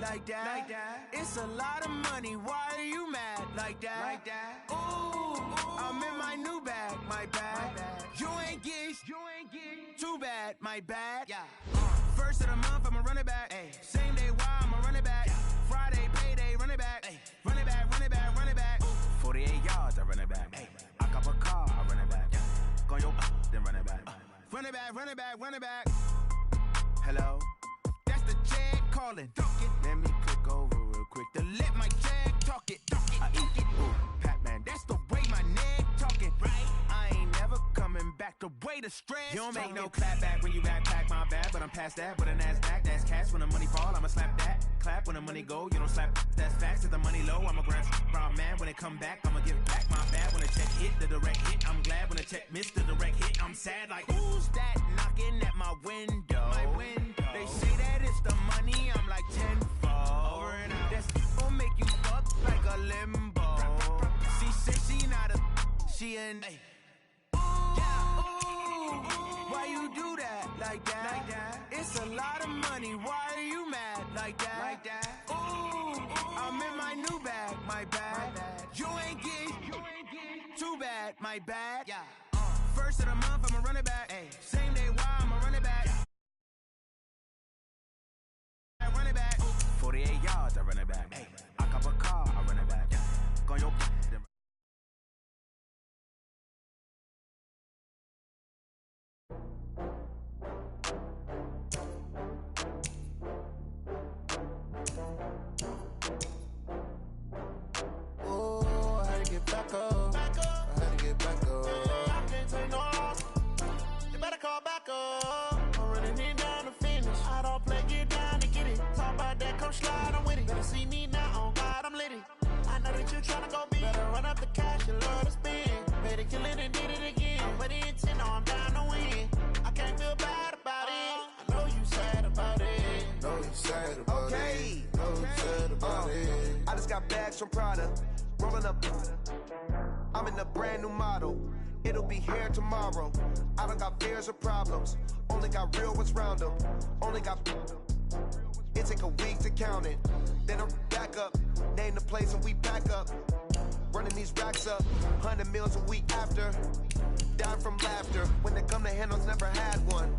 like that. It's a lot of money, why are you mad like that? Ooh, I'm in my new bag, my bad. You ain't get too bad, my bad. First of the month, I'ma run it back. Same day, why I'ma run it back. Friday, payday, run it back. Run it back, run it back, run it back. 48 yards, I run it back. I cop a car, I run it back. Go your then run it back. Run it back, run it back, run it back. Hello? That's the jag calling. Let me click over real quick to let my jag talk it. I eat it. Ooh, Pat-Man, that's the way my neck talking. Right? I ain't never coming back the way the stress. You don't make no clap back when you backpack my bad, but I'm past that with a NASDAQ. That's cash when the money fall, I'ma slap that. Clap when the money go, you don't slap. That's facts. If the money low, I'ma grab brown man. When it come back, I'ma give back my bad. When the check hit, the direct hit. I'm glad when the check missed the direct hit. I'm sad like, who's that knocking at my window? They say that it's the money, I'm like tenfold. Over and out. That's gon' make you fuck like a limbo. She said she not a, she an. Why you do that like that? It's a lot of money, why are you mad like that? Ooh, I'm in my new bag, my bad. You ain't get too bad, my bad. First of the month, I'ma run it back. Same day, why I'ma run it back. Run it back. 48 yards, I run it back. I cop a car, I run it back. Go your back up. I had to get back up. I can't take no loss. You better call back up. I'm running it down to finish. I don't play, get down to get it. Talk about that, come slide, I'm with it. Better see me now, on God, I'm lit it. I know that you tryna go big. Better run up the cash, you love to spend. Better kill it and did it again. I'm with the intent, no, I'm down to win. I can't feel bad about it. I know you sad about it. Know you sad about it. Know you sad about it. I just got bags from Prada. Rolling up, I'm in a brand new model. It'll be here tomorrow. I don't got fears or problems. Only got real ones round them. Only got. It take a week to count it. Then I'm back up. Name the place and we back up. Running these racks up. 100 meals a week after. Down from laughter. When they come to handles, never had one.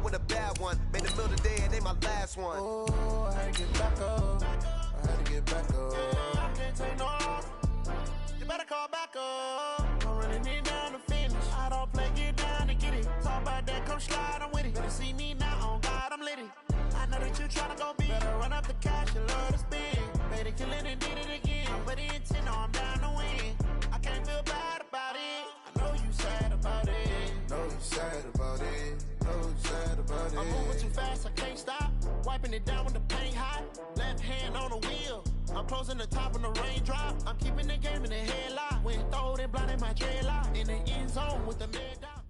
With a bad one. Made a meal today and they my last one. Oh, I had to get back up. I had to get back up. I can't take no loss. You better call back up. I'm running it down to finish. I don't play, get down to get it. Talk about that, come slide, I'm with it. Better see me now, on God, I'm lit it. I know that you tryna go big. Better run up the cash, you love to spend. Better kill it and did it again. I'm with the intent, no, I'm down to win. I can't feel bad about it. I know you sad about it. Know you sad about it. Know you sad about it. I'm moving too fast, I can't stop. Wiping it down when the paint hot. Left hand on the wheel. I'm closing the top when the raindrop. I'm keeping the game in the headlock. When throwed and blinded my dreadlock. In the end zone with the mad dot.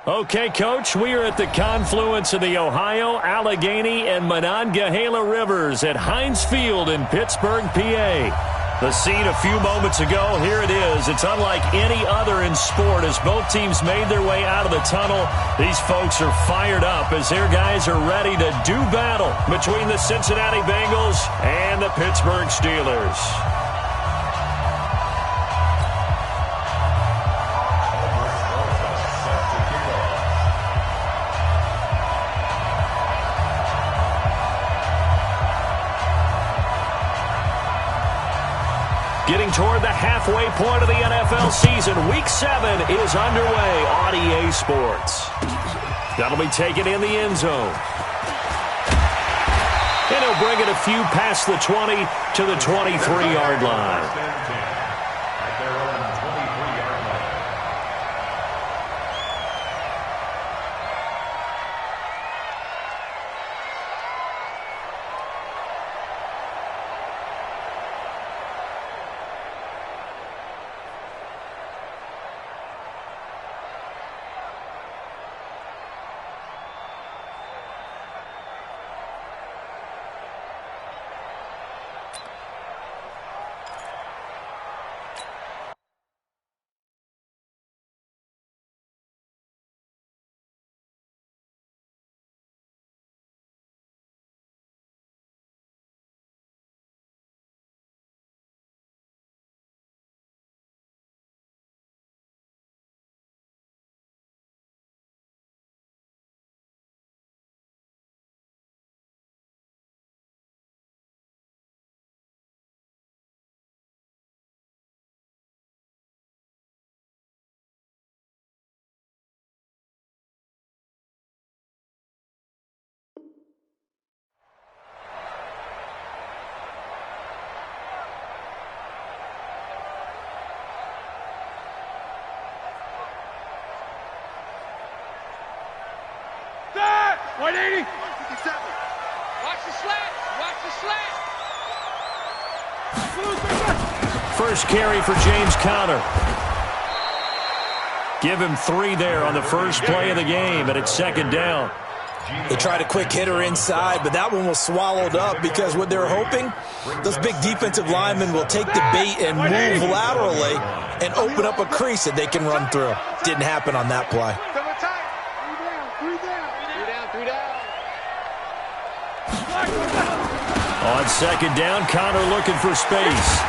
Okay, Coach, we are at the confluence of the Ohio, Allegheny, and Monongahela Rivers at Heinz Field in Pittsburgh, PA. The scene a few moments ago, here it is. It's unlike any other in sport as both teams made their way out of the tunnel. These folks are fired up as their guys are ready to do battle between the Cincinnati Bengals and the Pittsburgh Steelers. Getting toward the halfway point of the NFL season, Week 7 is underway on EA Sports. That'll be taken in the end zone. And he'll bring it a few past the 20 to the 23-yard line. 180. 57. Watch the slant. Watch the slant. First carry for James Conner. Give him 3 there on the first play of the game, and it's second down. They tried a quick hitter inside, but that one was swallowed up because what they're hoping, those big defensive linemen will take the bait and move laterally and open up a crease that they can run through. Didn't happen on that play. On second down, Conner looking for space.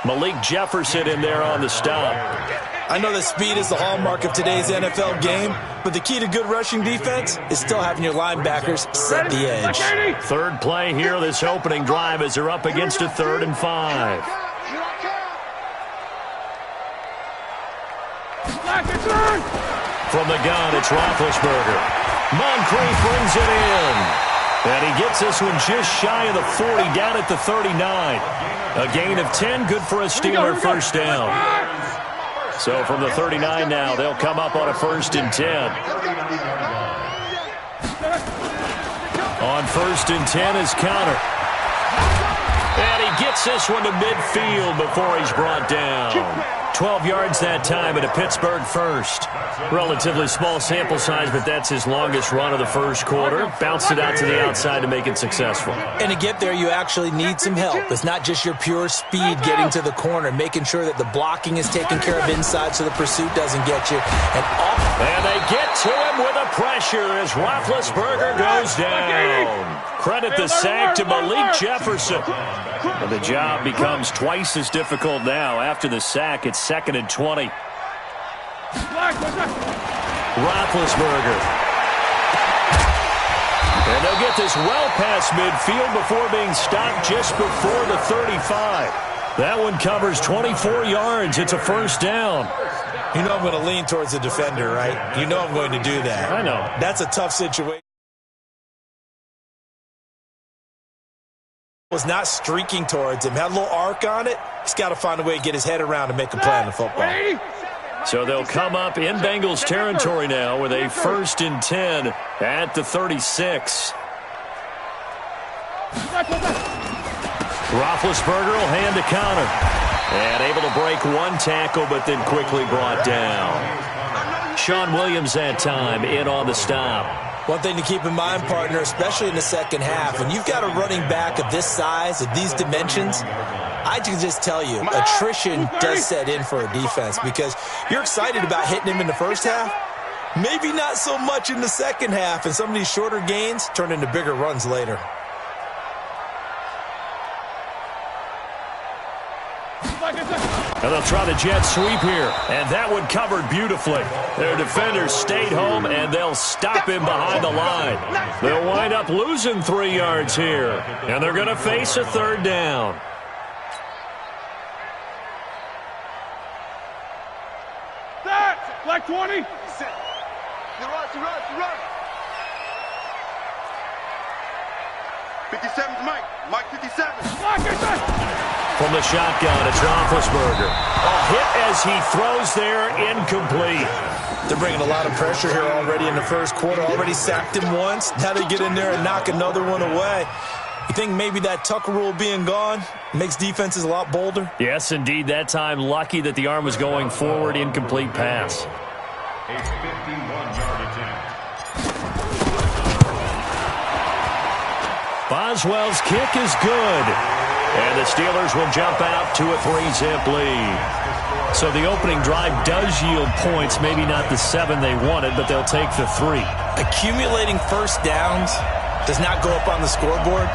Malik Jefferson in there on the stop. I know that speed is the hallmark of today's NFL game, but the key to good rushing defense is still having your linebackers set the edge. Third play here, this opening drive, as they're up against a 3rd and 5. From the gun, it's Roethlisberger. Moncrief brings it in. And he gets this one just shy of the 40, down at the 39. A gain of 10, good for a Steeler first down. So from the 39 now, they'll come up on a 1st and 10. On 1st and 10 is Conner. And he gets this one to midfield before he's brought down. 12 yards that time at a Pittsburgh first. Relatively small sample size, but that's his longest run of the first quarter. Bounced it out to the outside to make it successful. And to get there, you actually need some help. It's not just your pure speed getting to the corner, making sure that the blocking is taken care of inside so the pursuit doesn't get you. And they get to him with a pressure as Roethlisberger goes down. Credit the sack to Malik Jefferson. But the job becomes twice as difficult now. After the sack, it's 2nd and 20. Roethlisberger. And they'll get this well past midfield before being stopped just before the 35. That one covers 24 yards. It's a first down. You know I'm going to lean towards the defender, right? You know I'm going to do that. I know. That's a tough situation. Was not streaking towards him. Had a little arc on it. He's got to find a way to get his head around and make a play on the football. So they'll come up in Bengals territory now with a 1st and 10 at the 36. Roethlisberger will hand to Conner. And able to break one tackle, but then quickly brought down. Sean Williams that time in on the stop. One thing to keep in mind, partner, especially in the second half, when you've got a running back of this size, of these dimensions, I can just tell you, attrition does set in for a defense because you're excited about hitting him in the first half, maybe not so much in the second half, and some of these shorter gains turn into bigger runs later. And they'll try the jet sweep here. And that one covered beautifully. Their defenders stayed home, and they'll stop him behind the line. They'll wind up losing 3 yards here. And they're going to face a 3rd down. Black 20. You run. 57's Mike. Mike 57. From the shotgun, it's Roethlisberger. A hit as he throws there, incomplete. They're bringing a lot of pressure here already in the first quarter. Already sacked him once. Now they get in there and knock another one away. You think maybe that Tucker rule being gone makes defenses a lot bolder? Yes, indeed. That time, lucky that the arm was going forward, incomplete pass. A 51-yard attempt. Boswell's kick is good. And the Steelers will jump out to a 3-zip lead. So the opening drive does yield points, maybe not the 7 they wanted, but they'll take the 3. Accumulating first downs does not go up on the scoreboard,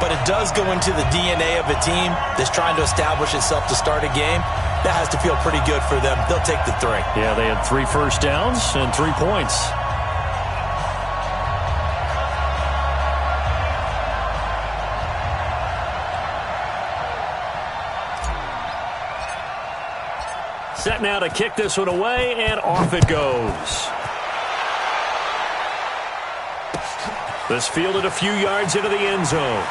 but it does go into the DNA of a team that's trying to establish itself to start a game. That has to feel pretty good for them. They'll take the 3. Yeah, they had 3 first downs and 3 points. Set now to kick this one away, and off it goes. This fielded a few yards into the end zone.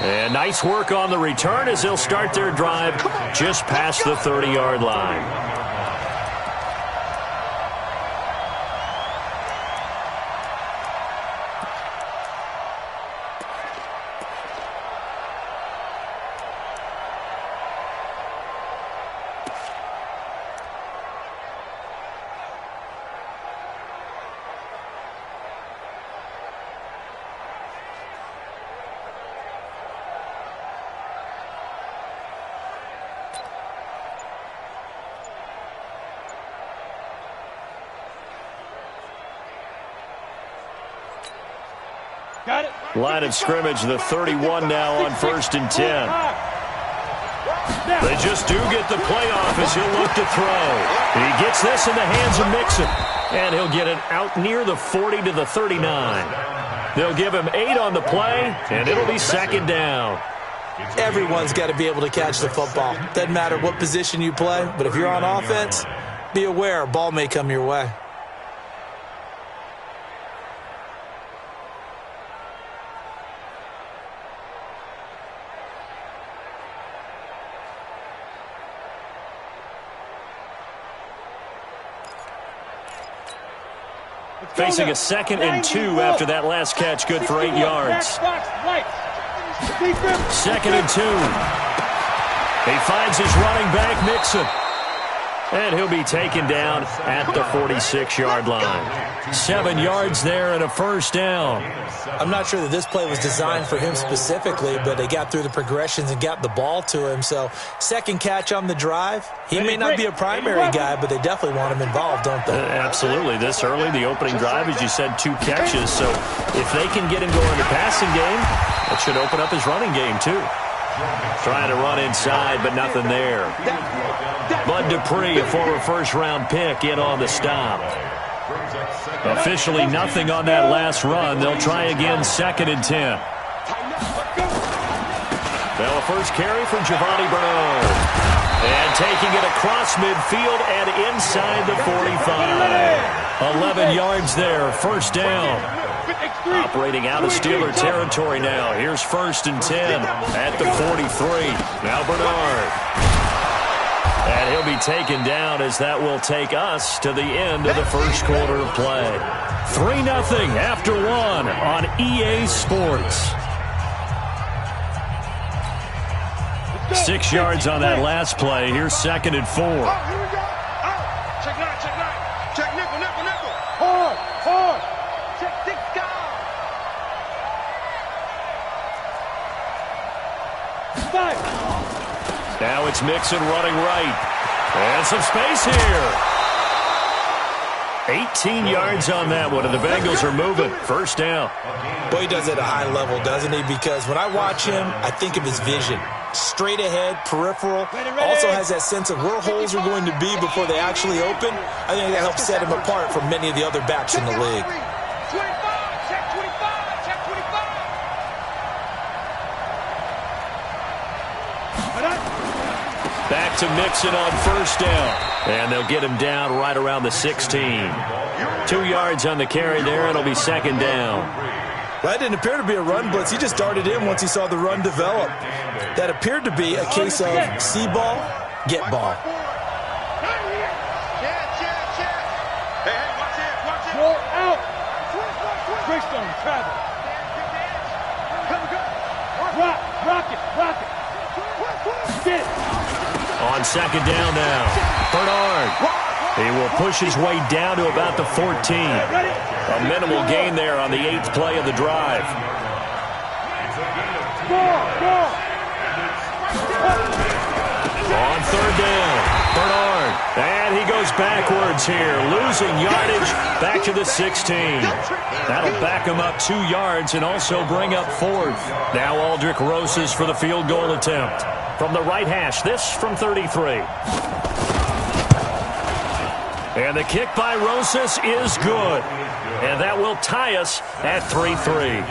And nice work on the return as they'll start their drive just past the 30-yard line. Got it. Line of scrimmage, the 31 now on 1st and 10. They just do get the playoff as he'll look to throw. He gets this in the hands of Mixon, and he'll get it out near the 40 to the 39. They'll give him 8 on the play, and it'll be 2nd down. Everyone's got to be able to catch the football. Doesn't matter what position you play, but if you're on offense, be aware a ball may come your way. Facing a 2nd and 2 after that last catch, good for 8 yards. 2nd and 2. He finds his running back, Mixon. And he'll be taken down at the 46-yard line. 7 yards there and a 1st down. I'm not sure that this play was designed for him specifically, but they got through the progressions and got the ball to him. So 2nd catch on the drive. He may not be a primary guy, but they definitely want him involved, don't they? Absolutely. This early, the opening drive, as you said, 2 catches. So if they can get him going in the passing game, that should open up his running game too. Trying to run inside, but nothing there. Bud Dupree, a former first-round pick, in on the stop. Officially nothing on that last run. They'll try again, 2nd and 10. Well, a first carry from Giovanni Bernard. And taking it across midfield and inside the 45. 11 yards there, 1st down. Operating out of Steeler territory now. Here's 1st and 10 at the 43. Now Bernard. And he'll be taken down as that will take us to the end of the 1st quarter of play. 3-0 after 1 on EA Sports. 6 yards on that last play. Here's 2nd and 4. Check 9. Check nickel. Hard. Check 6 guys. Now it's Mixon running right. And some space here. 18 yards on that one, and the Bengals are moving. 1st down. Boy, he does it at a high level, doesn't he? Because when I watch him, I think of his vision. Straight ahead, peripheral. Also has that sense of where holes are going to be before they actually open. I think that helps set him apart from many of the other backs in the league. 25. Check 25. Check 25. Back to Mixon on 1st down. And they'll get him down right around the 16. 2 yards on the carry there, and it'll be 2nd down. That didn't appear to be a run blitz. He just darted in once he saw the run develop. That appeared to be a case of see ball, get ball. Check. Hey, watch it. Roll out. Greystone, travel. Rock it. Get it. On 2nd down now, Bernard. He will push his way down to about the 14. A minimal gain there on the 8th play of the drive. On 3rd down, Bernard. And he goes backwards here, losing yardage back to the 16. That'll back him up 2 yards and also bring up 4th. Now Aldrick Rosas for the field goal attempt. From the right hash, this from 33. And the kick by Rosas is good. And that will tie us at 3-3.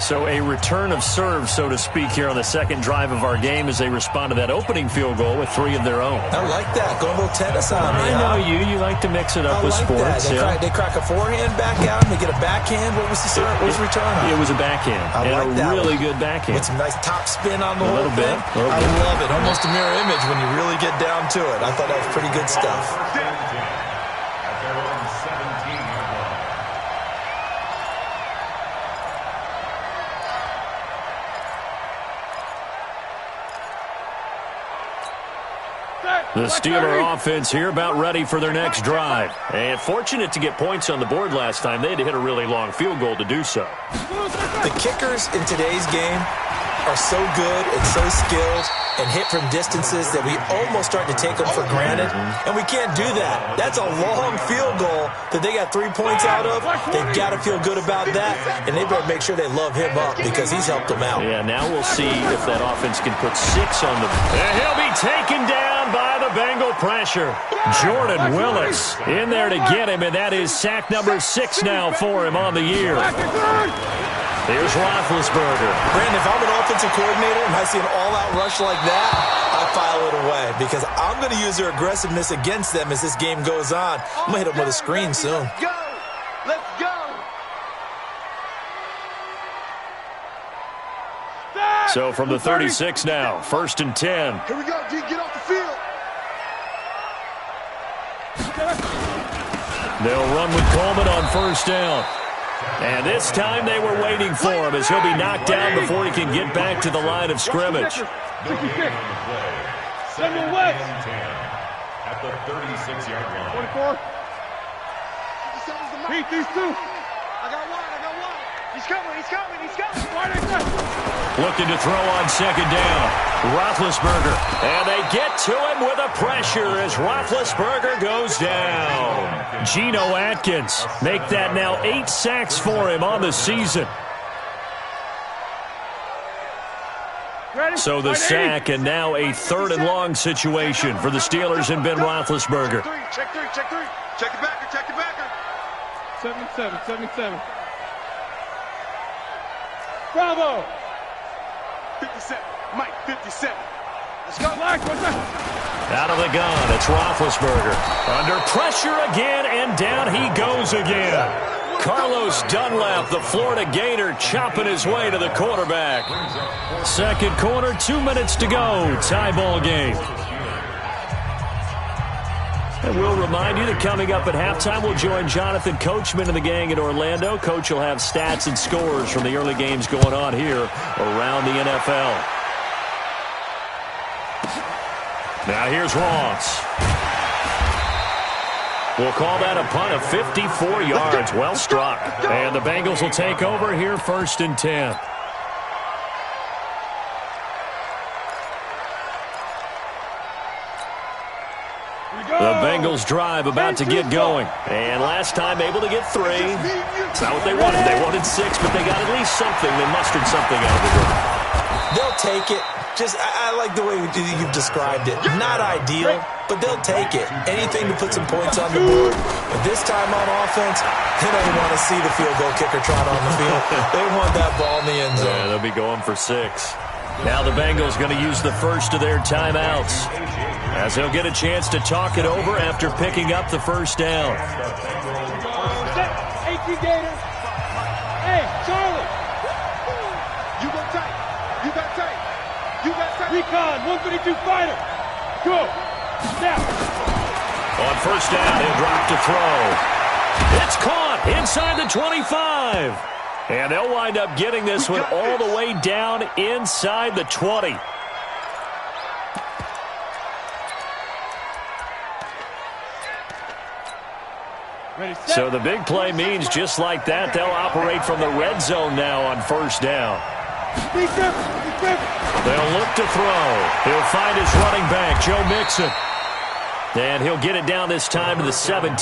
So a return of serve, so to speak, here on the 2nd drive of our game as they respond to that opening field goal with 3 of their own. I like that. Going a little tennis on me. I know you. You like to mix it up with sports. They crack a forehand back out and they get a backhand. What was the return on? It was a backhand. And a really good backhand. With some nice top spin on the whole thing. I love it. Almost a mirror image when you really get down to it. I thought that was pretty good stuff. The Steeler offense here about ready for their next drive. And fortunate to get points on the board last time. They had to hit a really long field goal to do so. The kickers in today's game are so good and so skilled and hit from distances that we almost start to take them for granted, and we can't do that. That's a long field goal that they got 3 points out of. They've got to feel good about that, and they better make sure they love him up because he's helped them out. Yeah, now we'll see if that offense can put 6 on the... And he'll be taken down by the Bengal pressure. Jordan Willis in there to get him, and that is sack number 6 now for him on the year. Here's Roethlisberger. Brandon, if I'm an offensive coordinator and I see an all-out rush like that, I file it away because I'm going to use their aggressiveness against them as this game goes on. I'm going to hit them with a screen soon. Let's go! Let's go! So from the 36 now, 1st and 10. Here we go, D. Get off the field. They'll run with Coleman on 1st down. And this time they were waiting for him as he'll be knocked down before he can get back to the line of scrimmage. 66. At the 36-yard line. 24. Beat these two. I got one. He's coming. Looking to throw on 2nd down. Roethlisberger. And they get to him with a pressure as Roethlisberger goes down. Geno Atkins make that now 8 sacks for him on the season. So the sack and now a 3rd and long situation for the Steelers and Ben Roethlisberger. Check three. Check it backer. 77. Bravo. 57. Mike, 57. Let's go. Black, what's that? Out of the gun, it's Roethlisberger. Under pressure again, and down he goes again. Carlos Dunlap, the Florida Gator, chopping his way to the quarterback. 2nd quarter, 2 minutes to go. Tie ball game. And we'll remind you that coming up at halftime, we'll join Jonathan Coachman and the gang in Orlando. Coach will have stats and scores from the early games going on here around the NFL. Now here's Ross. We'll call that a punt of 54 yards. Well struck. And the Bengals will take over here 1st and 10. The Bengals drive about to get going. And last time able to get 3. It's not what they wanted. They wanted 6, but they got at least something. They mustered something out of the game. They'll take it. I like the way you've described it. Not ideal, but they'll take it. Anything to put some points on the board. But this time on offense, they don't want to see the field goal kicker trot on the field. They want that ball in the end zone. Yeah, they'll be going for 6. Now the Bengals going to use the first of their timeouts as they'll get a chance to talk it over after picking up the 1st down. 18 Gators. Hey, Charlie. You got tight. Recon, 132 fighter. Go. Snap. On 1st down, he'll drop to throw. It's caught inside the 25. And they'll wind up getting this one all the way down inside the 20. So the big play means just like that, they'll operate from the red zone now on 1st down. They'll look to throw. He'll find his running back, Joe Mixon. And he'll get it down this time to the 17.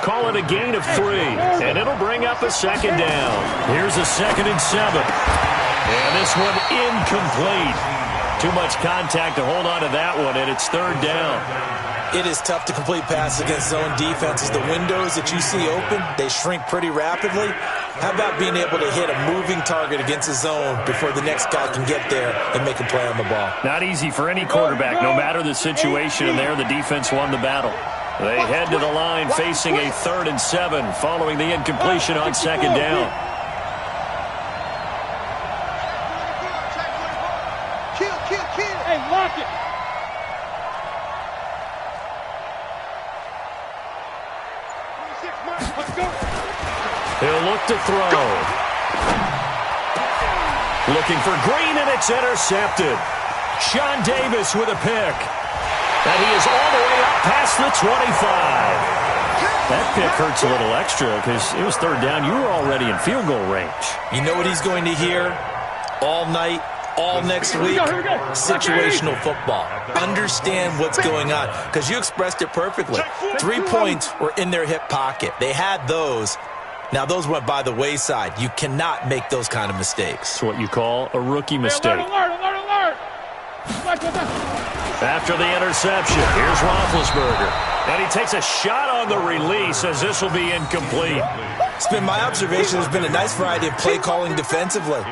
Call it a gain of 3, and it'll bring up a 2nd down. Here's a 2nd and 7. And this one incomplete. Too much contact to hold on to that one, and it's 3rd down. It is tough to complete passes against zone defenses. The windows that you see open, they shrink pretty rapidly. How about being able to hit a moving target against a zone before the next guy can get there and make a play on the ball? Not easy for any quarterback, no matter the situation, and there the defense won the battle. They head to the line facing a 3rd and 7 following the incompletion on 2nd down. Kill. Hey, lock it. Let's go. He'll look to throw. Looking for Green, and it's intercepted. Sean Davis with a pick. And he is all the way up past the 25. That pick hurts a little extra because it was 3rd down. You were already in field goal range. You know what he's going to hear? all night, all next week, situational football. Understand what's going on, because you expressed it perfectly. 3 points were in their hip pocket. They had those. Now, those went by the wayside. You cannot make those kind of mistakes. It's what you call a rookie mistake. Alert! After the interception, here's Roethlisberger. And he takes a shot on the release as this will be incomplete. It's been my observation there's been a nice variety of play calling defensively.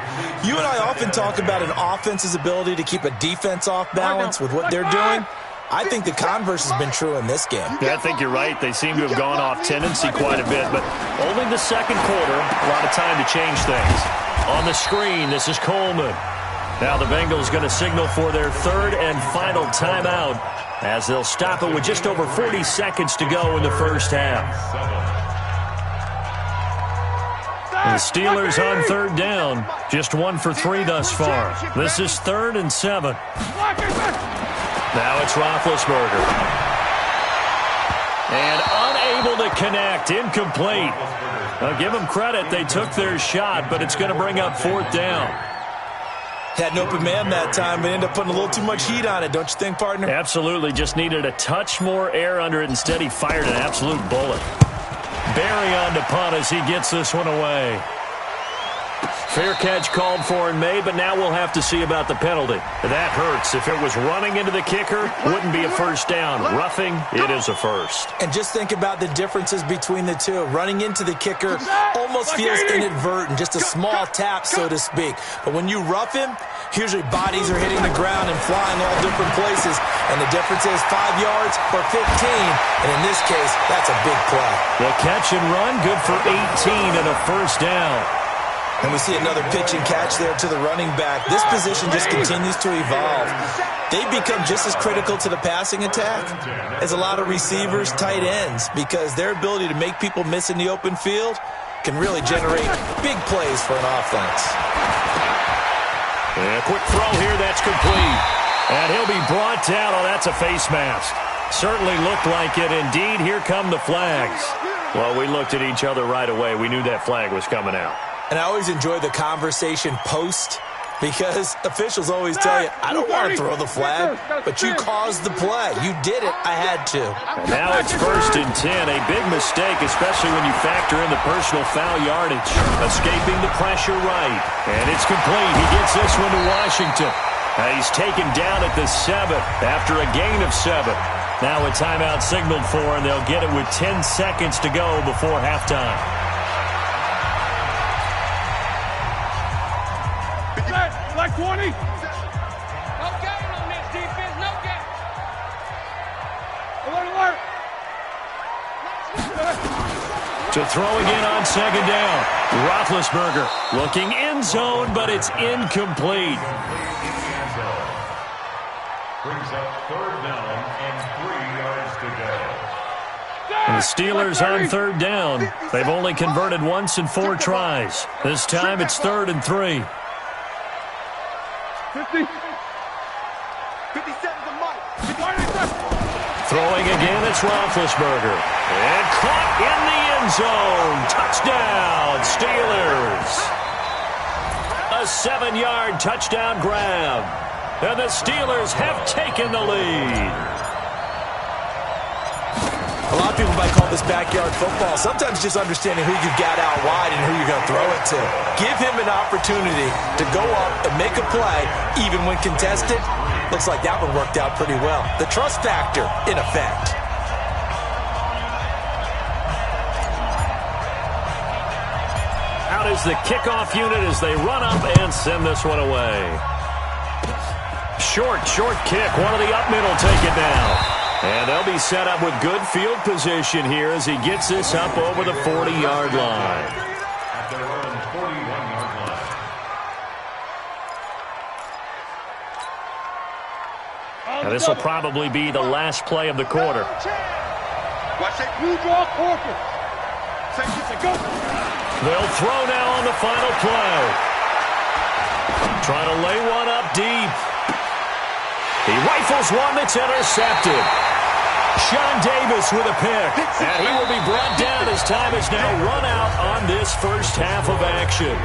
You and I often talk about an offense's ability to keep a defense off balance with what they're doing. I think the converse has been true in this game. Yeah, I think you're right. They seem to have gone off tendency quite a bit, but only the second quarter, a lot of time to change things. On the screen, this is Coleman. Now the Bengals going to signal for their third and final timeout as they'll stop it with just over 40 seconds to go in the first half. The Steelers on third down, just 1 for 3 thus far. This is 3rd and 7. Now it's Roethlisberger. And unable to connect, incomplete. Now give them credit, they took their shot, but it's going to bring up 4th down. Had an open man that time, but ended up putting a little too much heat on it, don't you think, partner? Absolutely, just needed a touch more air under it. Instead, he fired an absolute bullet. Barry on to punt as he gets this one away. Fair catch called for and made, but now we'll have to see about the penalty. That hurts. If it was running into the kicker, wouldn't be a first down. Roughing, it is a first. And just think about the differences between the two. Running into the kicker almost feels inadvertent, just a small tap, so to speak. But when you rough him, usually bodies are hitting the ground and flying all different places. And the difference is 5 yards or 15. And in this case, that's a big play. The catch and run, good for 18 and a first down. And we see another pitch and catch there to the running back. This position just continues to evolve. They've become just as critical to the passing attack as a lot of receivers, tight ends, because their ability to make people miss in the open field can really generate big plays for an offense. And a quick throw here, that's complete. And he'll be brought down. Oh, that's a face mask. Certainly looked like it. Indeed, here come the flags. Well, we looked at each other right away. We knew that flag was coming out. And I always enjoy the conversation post, because officials always tell you, I don't want to throw the flag, but you caused the play. You did it. I had to. And now it's 1st and 10. A big mistake, especially when you factor in the personal foul yardage. Escaping the pressure right. And it's complete. He gets this one to Washington. He's taken down at the 7th after a gain of 7. Now a timeout signaled for, and they'll get it with 10 seconds to go before halftime. Like 20. No gain on this defense. No gain. Alert. To throw again on 2nd down. Roethlisberger looking end zone, but it's incomplete. Brings up 3rd down and 3 yards to go. And the Steelers on 3rd down. They've only converted once in 4 tries. This time it's 3rd and 3. 50. 57 to Mike. Throwing again, it's Roethlisberger. And caught in the end zone. Touchdown, Steelers. A 7-yard touchdown grab. And the Steelers have taken the lead. A lot of people might call this backyard football. Sometimes just understanding who you got out wide and who you're going to throw it to. Give him an opportunity to go up and make a play, even when contested. Looks like that one worked out pretty well. The trust factor in effect. Out is the kickoff unit as they run up and send this one away. Short kick. One of the up middle take it down. And they'll be set up with good field position here as he gets this up over the 40-yard line. At their own 41-yard line. Now this will probably be the last play of the quarter. Watch it. You draw Corker. They'll throw now on the final play. Trying to lay one up deep. He rifles one that's intercepted. Sean Davis with a pick. And he will be brought down as time is now run out on this first half of action.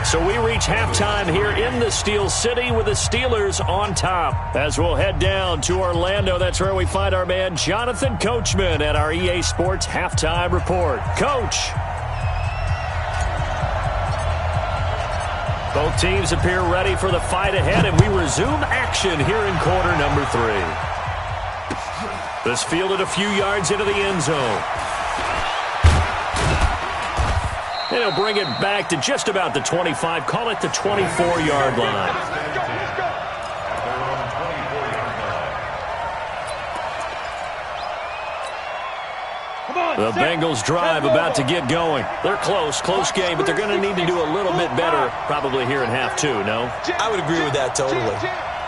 So we reach halftime here in the Steel City with the Steelers on top. As we'll head down to Orlando, that's where we find our man Jonathan Coachman at our EA Sports Halftime Report. Coach. Both teams appear ready for the fight ahead, and we resume action here in quarter number 3. This fielded a few yards into the end zone. And he'll bring it back to just about the 25, call it the 24-yard line. The Bengals drive about to get going. They're close game, but they're going to need to do a little bit better probably here in half 2, no? I would agree with that totally.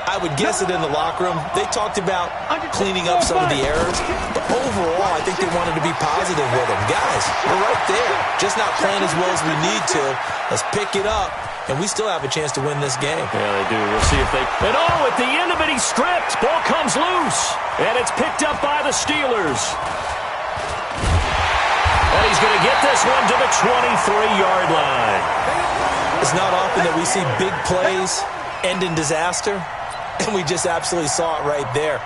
I would guess it in the locker room. They talked about cleaning up some of the errors, but overall, I think they wanted to be positive with them. Guys, we're right there. Just not playing as well as we need to. Let's pick it up, and we still have a chance to win this game. Yeah, they do. We'll see if they... And at the end of it, he's stripped. Ball comes loose, and it's picked up by the Steelers. And he's going to get this one to the 23-yard line. It's not often that we see big plays end in disaster, and we just absolutely saw it right there.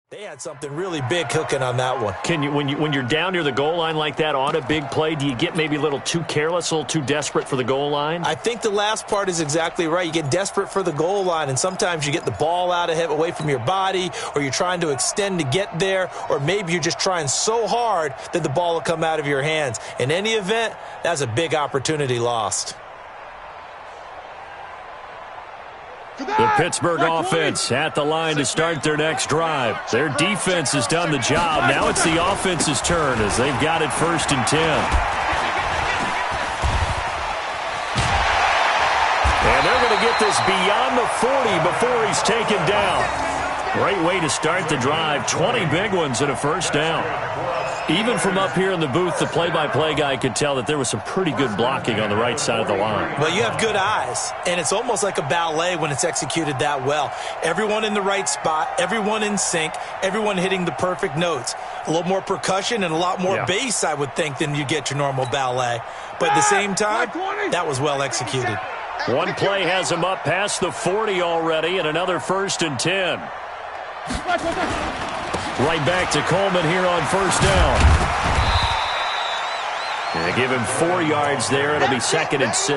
They had something really big cooking on that one. Can you, when you're down near the goal line like that on a big play, do you get maybe a little too careless, a little too desperate for the goal line? I think the last part is exactly right. You get desperate for the goal line, and sometimes you get the ball out of him, away from your body, or you're trying to extend to get there, or maybe you're just trying so hard that the ball will come out of your hands. In any event, that's a big opportunity lost. The Pittsburgh offense at the line to start their next drive. Their defense has done the job. Now it's the offense's turn as they've got it 1st and 10. And they're going to get this beyond the 40 before he's taken down. Great way to start the drive. 20 big ones and a first down. Even from up here in the booth, the play-by-play guy could tell that there was some pretty good blocking on the right side of the line. Well, you have good eyes, and it's almost like a ballet when it's executed that well. Everyone in the right spot, everyone in sync, everyone hitting the perfect notes. A little more percussion and a lot more bass, I would think, than you get your normal ballet. But at the same time, that was well executed. One play has him up past the 40 already, and another 1st and 10. Right back to Coleman here on 1st down. And give him 4 yards there. It'll be 2nd and 6.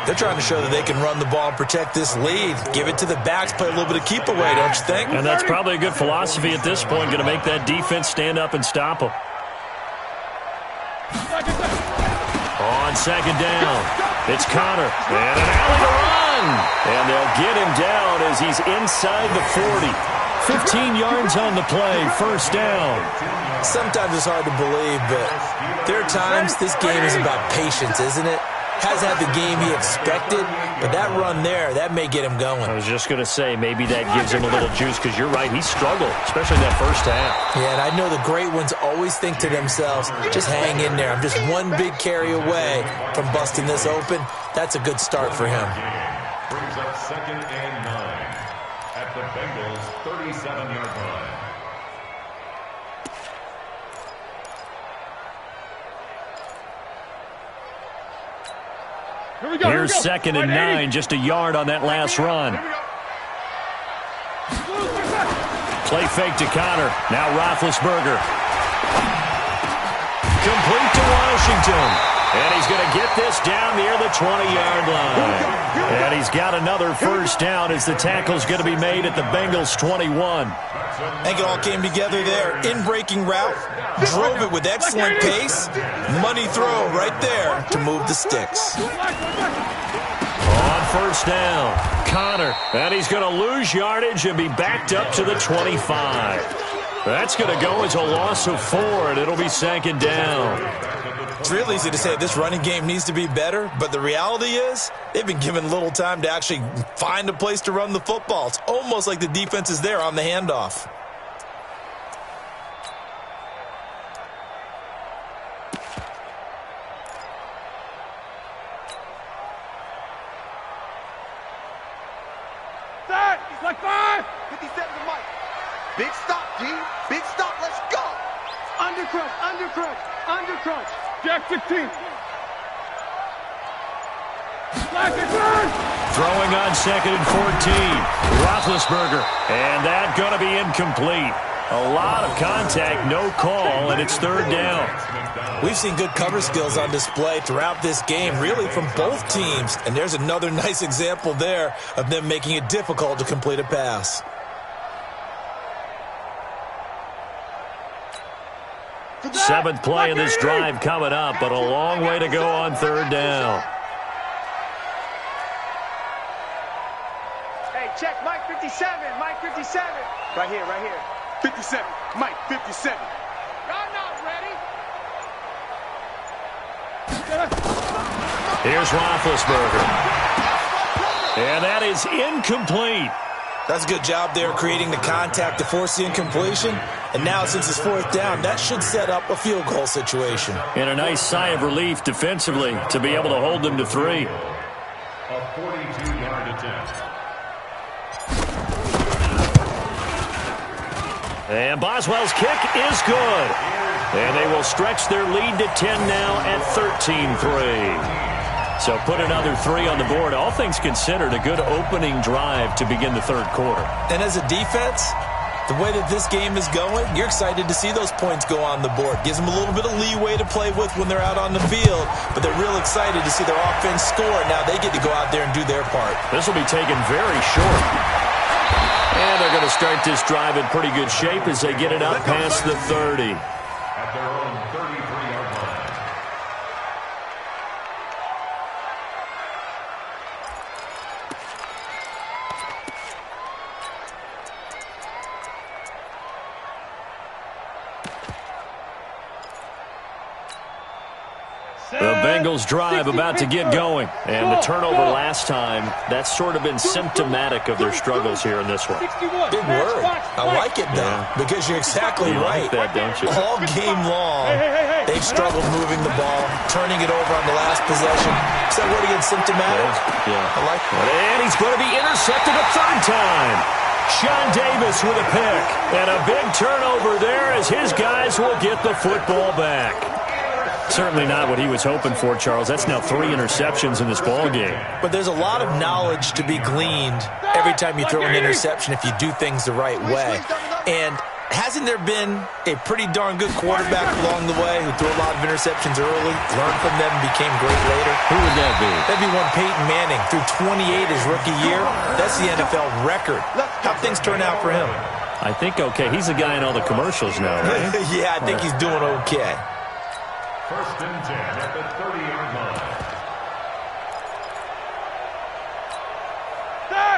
They're trying to show that they can run the ball and protect this lead. Give it to the backs, play a little bit of keep away, don't you think? And that's probably a good philosophy at this point, going to make that defense stand up and stop them. On 2nd down, it's Connor. And an alley to run. And they'll get him down as he's inside the 40. 15 yards on the play, 1st down. Sometimes it's hard to believe, but there are times this game is about patience, isn't it? Hasn't had the game he expected, but that run there, that may get him going. I was just going to say, maybe that gives him a little juice, because you're right, he struggled, especially that first half. Yeah, and I know the great ones always think to themselves, just hang in there. I'm just one big carry away from busting this open. That's a good start for him. Brings up 2nd and 9 at the Bengals' 37-yard line. Here's 2nd and 9, just a yard on that last run. Play fake to Connor. Now Roethlisberger. Complete to Washington. And he's going to get this down near the 20-yard line. And he's got another first down as the tackle's going to be made at the Bengals' 21. I think it all came together there. In-breaking route, drove it with excellent pace. Money throw right there to move the sticks. On first down, Connor. And he's going to lose yardage and be backed up to the 25. That's going to go as a loss of 4, and it'll be second down. It's real easy to say this running game needs to be better, but the reality is they've been given little time to actually find a place to run the football. It's almost like the defense is there on the handoff. It's like 5. 57 to Mike. Big stop, G. Big stop. Let's go. Under crunch, under crunch, under crunch. Jack 15. Black and burn. Throwing on 2nd and 14. Roethlisberger. And that going to be incomplete. A lot of contact, no call, and it's third down. We've seen good cover skills on display throughout this game, really from both teams. And there's another nice example there of them making it difficult to complete a pass. Seventh play of this drive coming up, but a long way to go on third down. Hey, check Mike 57, Mike 57. Right here, right here. 57. Mike 57. Y'all not ready. Here's Roethlisberger. And that is incomplete. That's a good job there creating the contact to force the incompletion. And now since it's fourth down, that should set up a field goal situation. And a nice sigh of relief defensively to be able to hold them to 3. A 42-yard attempt. And Boswell's kick is good. And they will stretch their lead to 10 now at 13-3. So put another 3 on the board. All things considered, a good opening drive to begin the third quarter. And as a defense, the way that this game is going, you're excited to see those points go on the board. Gives them a little bit of leeway to play with when they're out on the field, but they're real excited to see their offense score. Now they get to go out there and do their part. This will be taken very short. And they're going to start this drive in pretty good shape as they get it up past the 30. At their own 33-yard line. The Bengals drive about to get going. And the turnover last time, that's sort of been symptomatic of their struggles here in this one. Big word. I like it, though, because you're exactly right. You like that, don't you? All game long, they've struggled moving the ball, turning it over on the last possession. Is that word against symptomatic? Yeah. I like that. And he's going to be intercepted a third time. Sean Davis with a pick. And a big turnover there as his guys will get the football back. Certainly not what he was hoping for, Charles. That's now 3 interceptions in this ball game. But there's a lot of knowledge to be gleaned every time you throw an interception if you do things the right way. And hasn't there been a pretty darn good quarterback along the way who threw a lot of interceptions early, learned from them, and became great later? Who would that be? That'd be one Peyton Manning. Threw 28 his rookie year. That's the NFL record. How'd things turn out for him? I think okay. He's the guy in all the commercials now, right? Yeah, I think he's doing okay. First and 10 at the 30-yard line.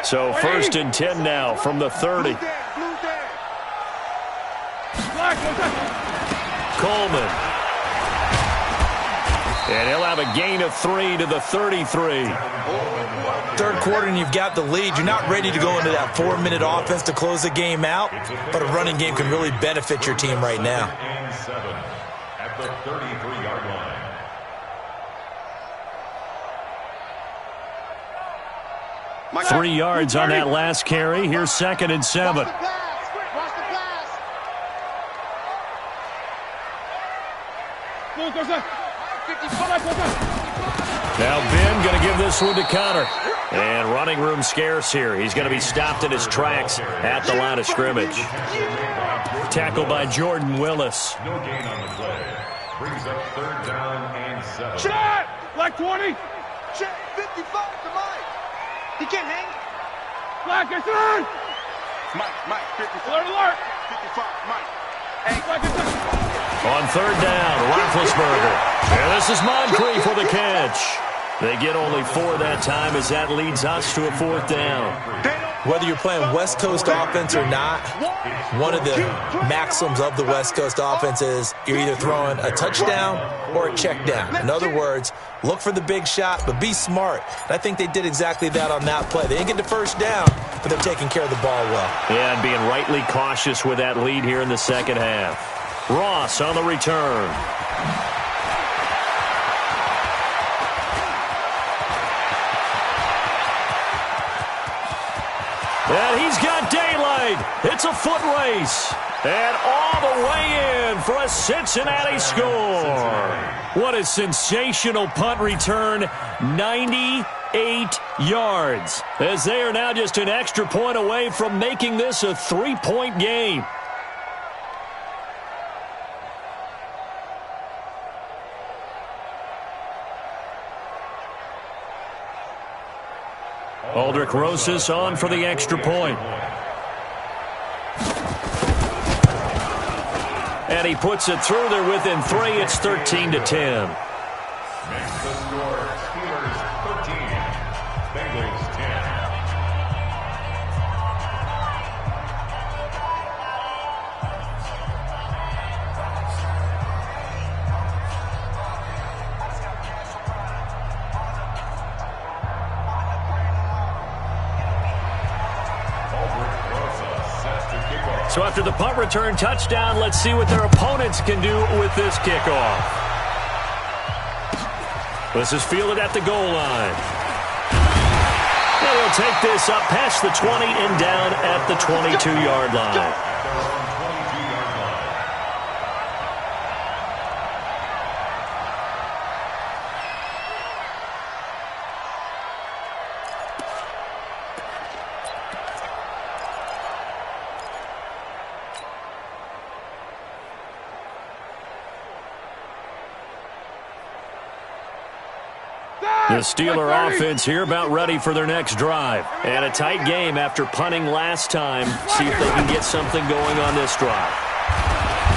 So first and 10 now from the 30. Coleman. And he'll have a gain of 3 to the 33. Third quarter and you've got the lead. You're not ready to go into that 4-minute offense to close the game out, but a running game can really benefit your team right now. And 7 at the 33-yard line. 3 yards on that last carry. Here's 2nd and 7. Now Ben going to give this one to Connor. And running room scarce here. He's going to be stopped in his tracks at the line of scrimmage. Tackled by Jordan Willis. No gain on the play. Brings up 3rd down and 7. Shot! Black 20. Check 55 to Mike. He can't hang. Black is on. Mike, 55. Alert. 55, Mike. Hey, Black is on. On 3rd down, Roethlisberger. And this is Moncrief for the catch. They get only 4 that time as that leads us to a 4th down. Whether you're playing West Coast offense or not, one of the maxims of the West Coast offense is you're either throwing a touchdown or a check down. In other words, look for the big shot, but be smart. And I think they did exactly that on that play. They didn't get the first down, but they're taking care of the ball well. Yeah, and being rightly cautious with that lead here in the second half. Ross on the return. And he's got daylight. It's a foot race. And all the way in for a Cincinnati score. What a sensational punt return. 98 yards. As they are now just an extra point away from making this a 3-point game. Aldrich Rosas on for the extra point. And he puts it through. They're within 3. It's 13-10. Makes the score Steelers 13, Bengals 10. So after the punt return touchdown, let's see what their opponents can do with this kickoff. This is fielded at the goal line. And he'll take this up past the 20 and down at the 22-yard line. The Steeler offense here about ready for their next drive. And a tight game after punting last time. See if they can get something going on this drive.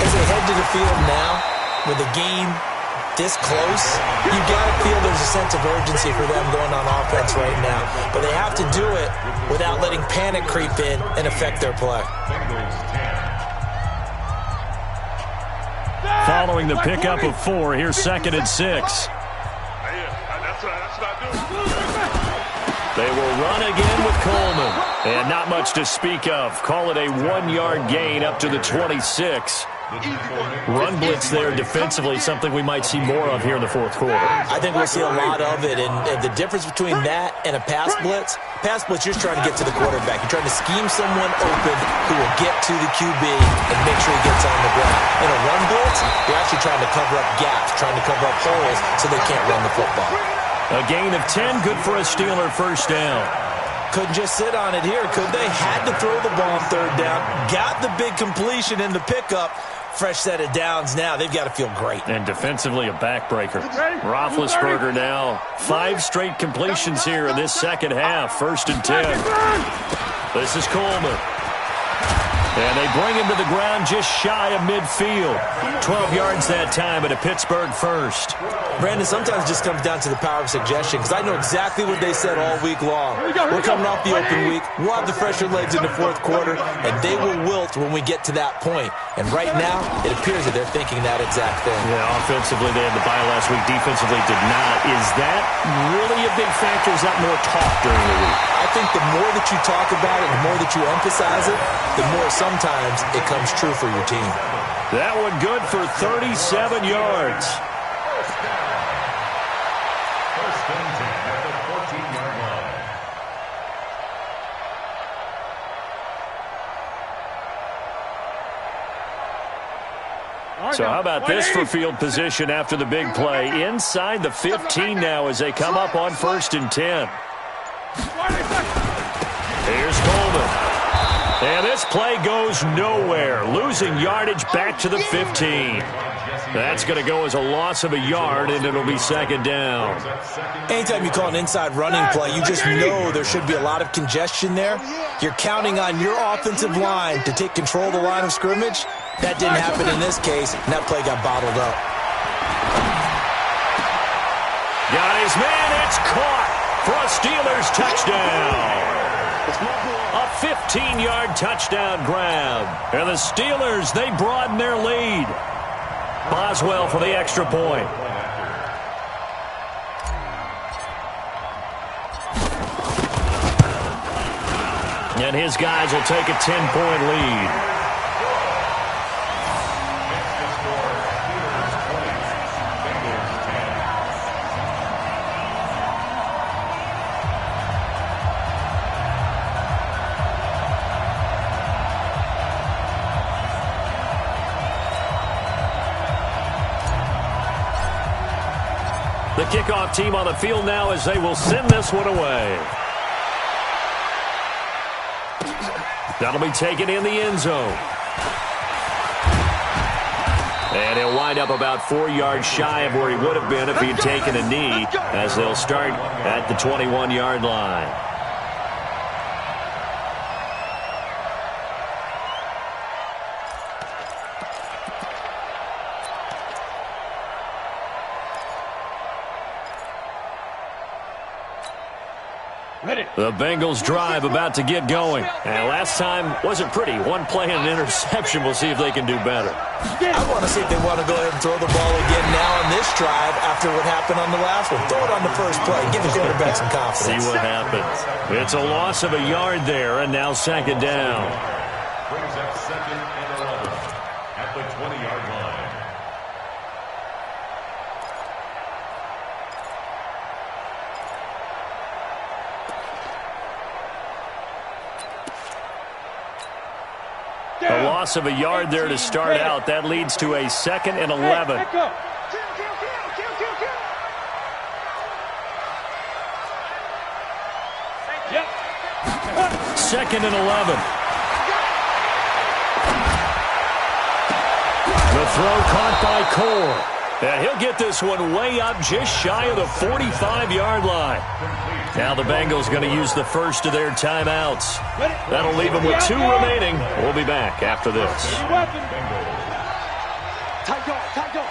As they head to the field now, with the game this close, you got to feel there's a sense of urgency for them going on offense right now. But they have to do it without letting panic creep in and affect their play. Following the pickup of 4, here's 2nd and 6. They will run again with Coleman. And not much to speak of. Call it a 1-yard gain up to the 26. Run blitz there defensively, something we might see more of here in the 4th quarter. I think we'll see a lot of it. And the difference between that and a pass blitz, you're just trying to get to the quarterback. You're trying to scheme someone open who will get to the QB and make sure he gets on the ground. In a run blitz, you're actually trying to cover up gaps, trying to cover up holes so they can't run the football. A gain of 10, good for a Steeler first down. Couldn't just sit on it here, could they? Had to throw the ball on 3rd down. Got the big completion in the pickup. Fresh set of downs now. They've got to feel great. And defensively, a backbreaker. Roethlisberger now. 5 straight completions here in this second half. 1st and 10. This is Coleman. And they bring him to the ground just shy of midfield. 12 yards that time at a Pittsburgh first. Brandon, sometimes it just comes down to the power of suggestion, because I know exactly what they said all week long. We're coming off the open week. We'll have the fresher legs in the 4th quarter, and they will wilt when we get to that point. And right now, it appears that they're thinking that exact thing. Yeah, offensively, they had the bye last week. Defensively, did not. Is that really a big factor? Is that more talk during the week? I think the more that you talk about it, the more that you emphasize it, the more sometimes it comes true for your team. That one good for 37 yards. First and 10 at the 14-yard line. So how about this for field position after the big play? Inside the 15 now as they come up on 1st and 10. Here's Coleman. And this play goes nowhere. Losing yardage back to the 15. That's going to go as a loss of a yard, and it'll be second down. Anytime you call an inside running play, you just know there should be a lot of congestion there. You're counting on your offensive line to take control of the line of scrimmage. That didn't happen in this case, and that play got bottled up. Got his man. It's caught for a Steelers touchdown. A 15-yard touchdown grab. And the Steelers, they broaden their lead. Boswell for the extra point. And his guys will take a 10-point lead. The kickoff team on the field now as they will send this one away. That'll be taken in the end zone. And he'll wind up about 4 yards shy of where he would have been if he'd taken a knee, as they'll start at the 21-yard line. The Bengals drive about to get going. And last time wasn't pretty. One play and an interception. We'll see if they can do better. I want to see if they want to go ahead and throw the ball again now on this drive after what happened on the last one. Throw it on the first play. Give the quarterback some confidence. See what happens. It's a loss of a yard there, and now second down. Brings up second and 11 at the 20-yard line. A loss of a yard there to start out. That leads to a second and 11. Second and 11. The throw caught by Core. And he'll get this one way up just shy of the 45-yard line. Now the Bengals going to use the first of their timeouts. That'll leave them with 2 remaining. We'll be back after this. Tight guard.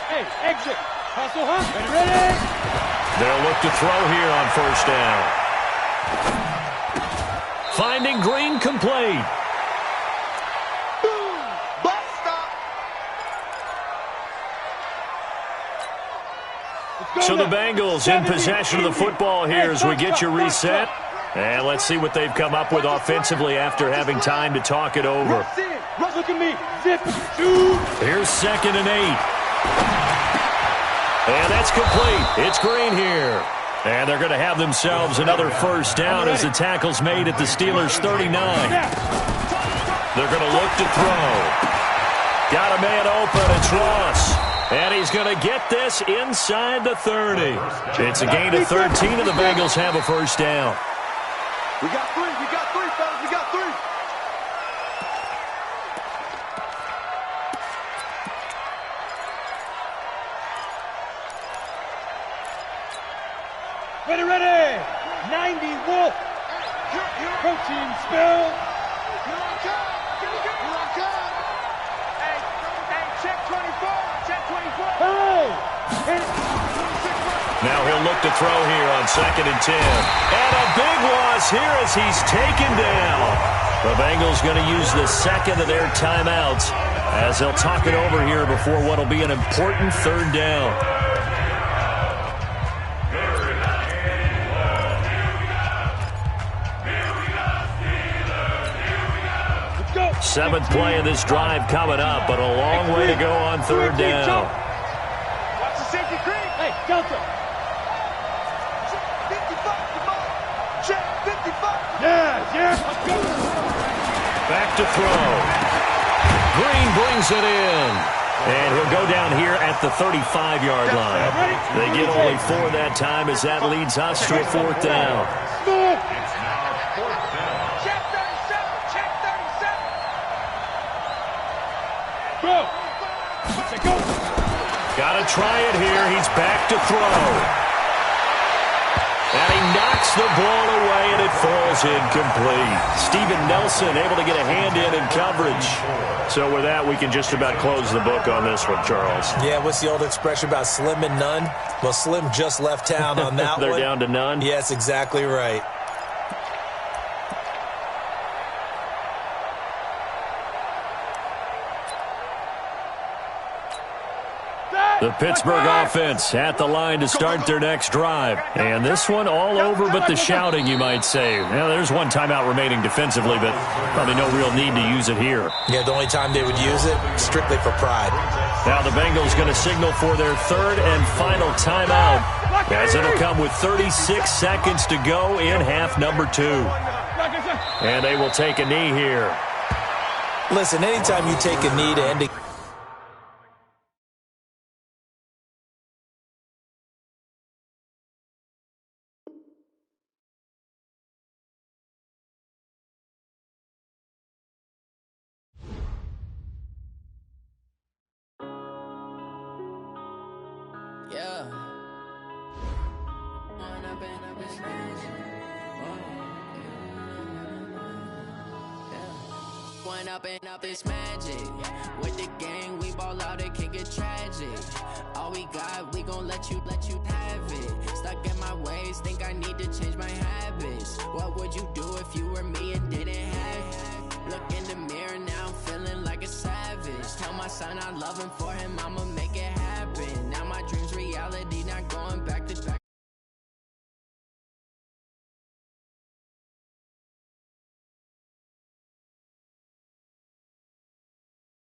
Hey, exit. Hustle, ready? They'll look to throw here on first down. Finding Green complete. So the Bengals in possession of the football here as we get you reset. And let's see what they've come up with offensively after having time to talk it over. Look at me. Zip. Here's second and 8. And that's complete. It's Green here. And they're going to have themselves another first down as the tackle's made at the Steelers' 39. They're going to look to throw. Got a man open. It's Ross. And he's going to get this inside the 30. It's a gain of 13, and the Bengals have a first down. We got 3, fellas. We got 3. Ready. 90 Wolf. Protein spill. Now he'll look to throw here on second and 10. And a big loss here as he's taken down. The Bengals going to use the second of their timeouts as they'll talk it over here before what will be an important third down. Seventh play of this drive coming up, but a long way to go on third down. Watch the safety creep. Hey, Delta. Check 55, come on. Check 55. Yeah. Back to throw. Green brings it in. And he'll go down here at the 35-yard line. They get only 4 that time as that leads us to a fourth down. Check 37. Gotta try it here. He's back to throw. And he knocks the ball away, and it falls incomplete. Steven Nelson able to get a hand in coverage. So with that, we can just about close the book on this one, Charles. Yeah, what's the old expression about slim and none? Well, Slim just left town on that They're one. down to none? Yes, exactly right. The Pittsburgh offense at the line to start their next drive. And this one all over but the shouting, you might say. Well, there's one timeout remaining defensively, but probably no real need to use it here. Yeah, the only time they would use it, strictly for pride. Now the Bengals going to signal for their third and final timeout, as it'll come with 36 seconds to go in half number 2. And they will take a knee here. Listen, anytime you take a knee to end a Up this magic with the gang, we ball out, it can get tragic. All we got, we gon' let you have it. Stuck in my ways, think I need to change my habits. What would you do if you were me and didn't have it? Look in the mirror now, I'm feeling like a savage. Tell my son I love him, for him I'ma make it happen. Now my dreams reality, not going back to